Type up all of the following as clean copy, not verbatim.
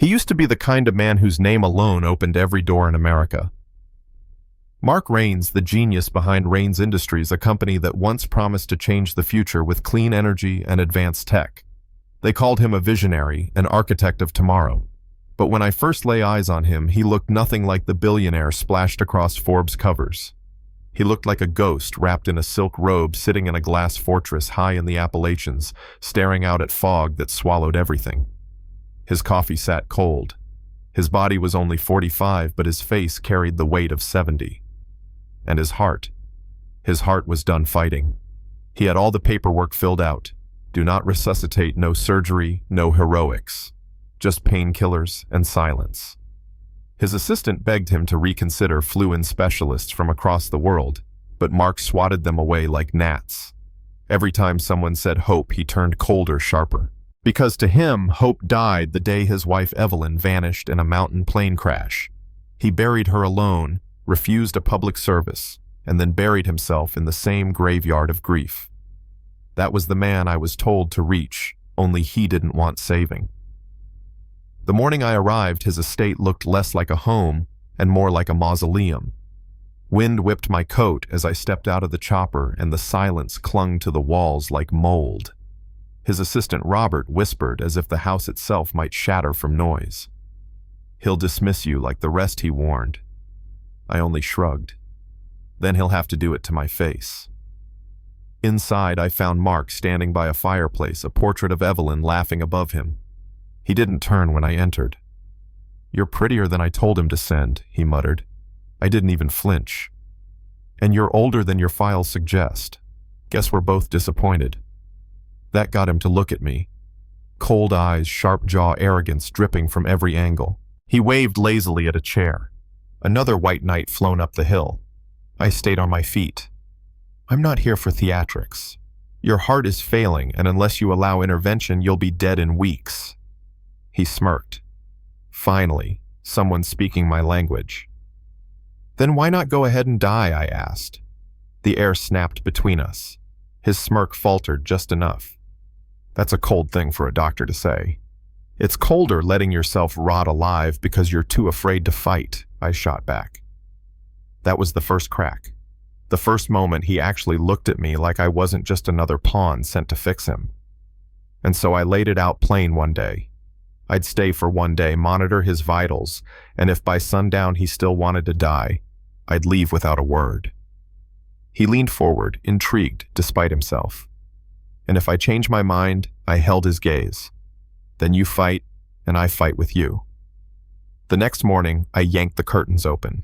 He used to be the kind of man whose name alone opened every door in America. Mark Raines, the genius behind Raines Industries, a company that once promised to change the future with clean energy and advanced tech. They called him a visionary, an architect of tomorrow. But when I first lay eyes on him, he looked nothing like the billionaire splashed across Forbes covers. He looked like a ghost wrapped in a silk robe sitting in a glass fortress high in the Appalachians, staring out at fog that swallowed everything. His coffee sat cold. His body was only 45, but his face carried the weight of 70. And his heart was done fighting. He had all the paperwork filled out. Do not resuscitate, no surgery, no heroics. Just painkillers and silence. His assistant begged him to reconsider flew-in specialists from across the world, but Mark swatted them away like gnats. Every time someone said hope, he turned colder, sharper. Because to him, hope died the day his wife Evelyn vanished in a mountain plane crash. He buried her alone, refused a public service, and then buried himself in the same graveyard of grief. That was the man I was told to reach, only he didn't want saving. The morning I arrived, his estate looked less like a home and more like a mausoleum. Wind whipped my coat as I stepped out of the chopper, and the silence clung to the walls like mold. His assistant Robert whispered as if the house itself might shatter from noise. He'll dismiss you like the rest, he warned. I only shrugged. Then he'll have to do it to my face. Inside, I found Mark standing by a fireplace, a portrait of Evelyn laughing above him. He didn't turn when I entered. You're prettier than I told him to send, he muttered. I didn't even flinch. And you're older than your files suggest. Guess we're both disappointed. That got him to look at me. Cold eyes, sharp jaw, arrogance dripping from every angle. He waved lazily at a chair. Another white knight flown up the hill. I stayed on my feet. I'm not here for theatrics. Your heart is failing, and unless you allow intervention, you'll be dead in weeks. He smirked. Finally, someone speaking my language. Then why not go ahead and die, I asked. The air snapped between us. His smirk faltered just enough. That's a cold thing for a doctor to say. It's colder letting yourself rot alive because you're too afraid to fight, I shot back. That was the first crack. The first moment he actually looked at me like I wasn't just another pawn sent to fix him. And so I laid it out plain one day. I'd stay for one day, monitor his vitals, and if by sundown he still wanted to die, I'd leave without a word. He leaned forward, intrigued despite himself. And if I changed my mind, I held his gaze. Then you fight, and I fight with you. The next morning, I yanked the curtains open.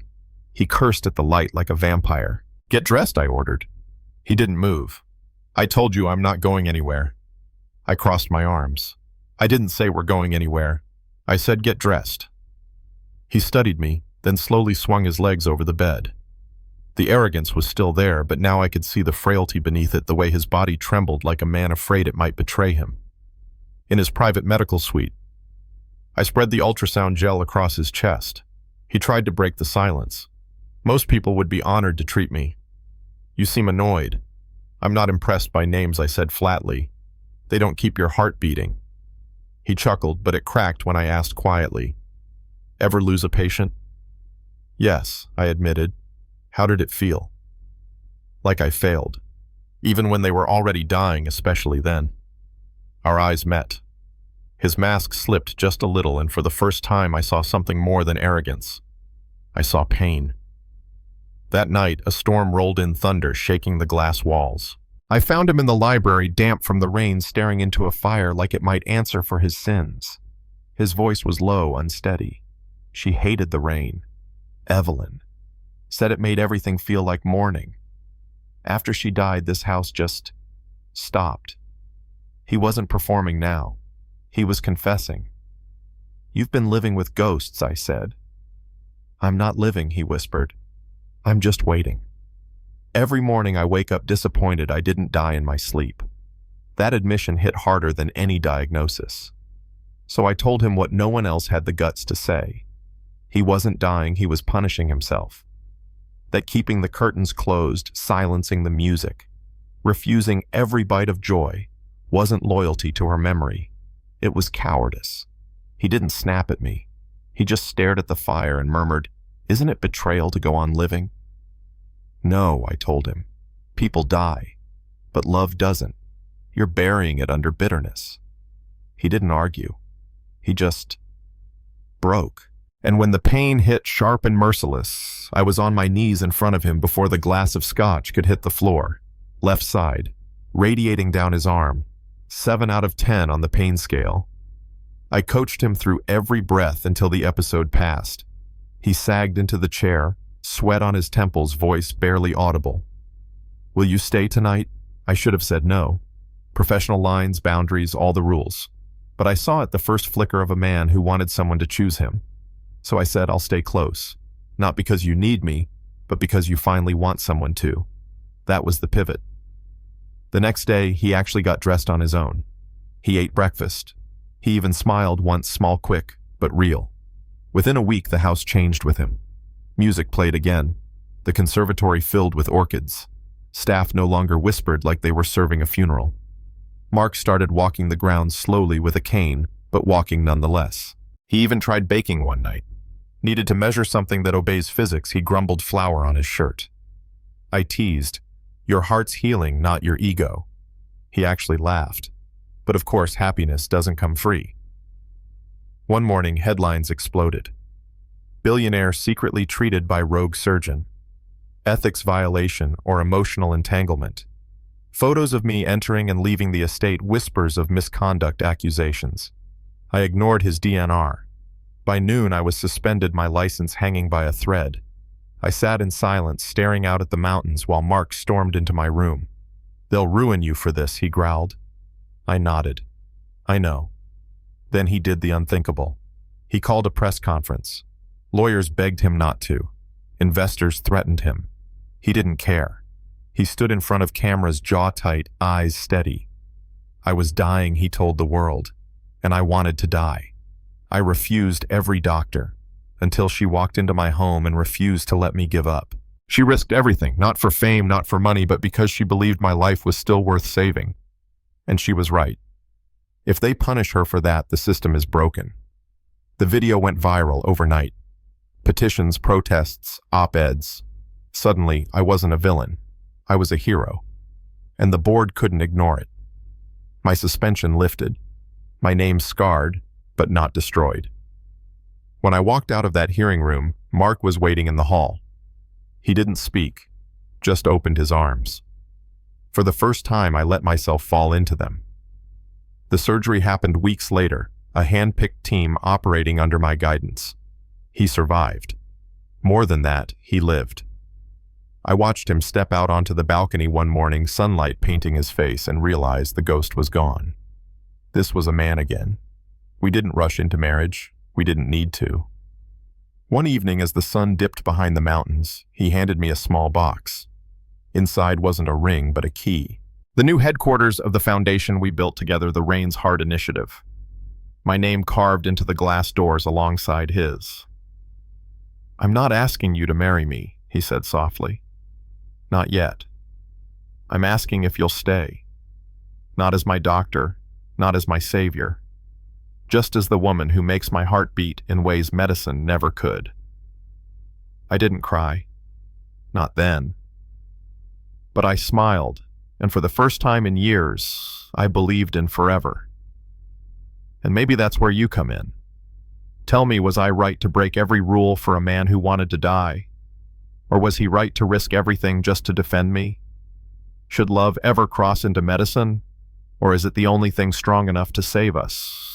He cursed at the light like a vampire. Get dressed, I ordered. He didn't move. I told you I'm not going anywhere. I crossed my arms. I didn't say we're going anywhere. I said get dressed. He studied me, then slowly swung his legs over the bed. The arrogance was still there, but now I could see the frailty beneath it, the way his body trembled like a man afraid it might betray him. In his private medical suite, I spread the ultrasound gel across his chest. He tried to break the silence. Most people would be honored to treat me. You seem annoyed. I'm not impressed by names, I said flatly. They don't keep your heart beating. He chuckled, but it cracked when I asked quietly, Ever lose a patient? Yes, I admitted. How did it feel? Like I failed. Even when they were already dying, especially then. Our eyes met. His mask slipped just a little, and for the first time I saw something more than arrogance. I saw pain. That night, a storm rolled in thunder, shaking the glass walls. I found him in the library, damp from the rain, staring into a fire like it might answer for his sins. His voice was low, unsteady. She hated the rain. Evelyn. Said it made everything feel like mourning. After she died, this house just stopped. He wasn't performing now. He was confessing. You've been living with ghosts, I said. I'm not living, he whispered. I'm just waiting. Every morning I wake up disappointed I didn't die in my sleep. That admission hit harder than any diagnosis. So I told him what no one else had the guts to say. He wasn't dying, he was punishing himself. That keeping the curtains closed, silencing the music, refusing every bite of joy, wasn't loyalty to her memory. It was cowardice. He didn't snap at me. He just stared at the fire and murmured, "Isn't it betrayal to go on living?" "No," I told him. "People die, but love doesn't. You're burying it under bitterness." He didn't argue. He just broke. And when the pain hit sharp and merciless, I was on my knees in front of him before the glass of scotch could hit the floor. Left side, radiating down his arm, 7 out of 10 on the pain scale. I coached him through every breath until the episode passed. He sagged into the chair, sweat on his temples, voice barely audible. "Will you stay tonight?" I should have said no. Professional lines, boundaries, all the rules. But I saw it the first flicker of a man who wanted someone to choose him. So I said, "I'll stay close. Not because you need me, but because you finally want someone to." That was the pivot. The next day, he actually got dressed on his own. He ate breakfast. He even smiled once, small, quick, but real. Within a week, the house changed with him. Music played again. The conservatory filled with orchids. Staff no longer whispered like they were serving a funeral. Mark started walking the grounds slowly with a cane, but walking nonetheless. He even tried baking one night. Needed to measure something that obeys physics, he grumbled flour on his shirt. I teased, "Your heart's healing, not your ego." He actually laughed. But of course, happiness doesn't come free. One morning, headlines exploded. Billionaire secretly treated by rogue surgeon. Ethics violation or emotional entanglement. Photos of me entering and leaving the estate, whispers of misconduct accusations. I ignored his DNR. By noon, I was suspended, my license hanging by a thread. I sat in silence, staring out at the mountains while Mark stormed into my room. "They'll ruin you for this," he growled. I nodded. "I know." Then he did the unthinkable. He called a press conference. Lawyers begged him not to. Investors threatened him. He didn't care. He stood in front of cameras, jaw tight, eyes steady. I was dying, he told the world, and I wanted to die. I refused every doctor, until she walked into my home and refused to let me give up. She risked everything, not for fame, not for money, but because she believed my life was still worth saving. And she was right. If they punish her for that, the system is broken. The video went viral overnight. Petitions, protests, op-eds. Suddenly, I wasn't a villain. I was a hero. And the board couldn't ignore it. My suspension lifted. My name scarred, but not destroyed. When I walked out of that hearing room, Mark was waiting in the hall. He didn't speak, just opened his arms. For the first time, I let myself fall into them. The surgery happened weeks later, a hand-picked team operating under my guidance. He survived. More than that, he lived. I watched him step out onto the balcony one morning, sunlight painting his face, and realized the ghost was gone. This was a man again. We didn't rush into marriage. We didn't need to. One evening, as the sun dipped behind the mountains, he handed me a small box. Inside wasn't a ring, but a key. The new headquarters of the foundation we built together, the Rains Heart Initiative. My name carved into the glass doors alongside his. "I'm not asking you to marry me," he said softly. "Not yet. I'm asking if you'll stay. Not as my doctor, not as my savior. Just as the woman who makes my heart beat in ways medicine never could." I didn't cry. Not then. But I smiled, and for the first time in years, I believed in forever. And maybe that's where you come in. Tell me, was I right to break every rule for a man who wanted to die? Or was he right to risk everything just to defend me? Should love ever cross into medicine? Or is it the only thing strong enough to save us?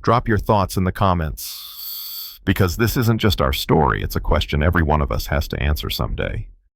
Drop your thoughts in the comments, because this isn't just our story, it's a question every one of us has to answer someday.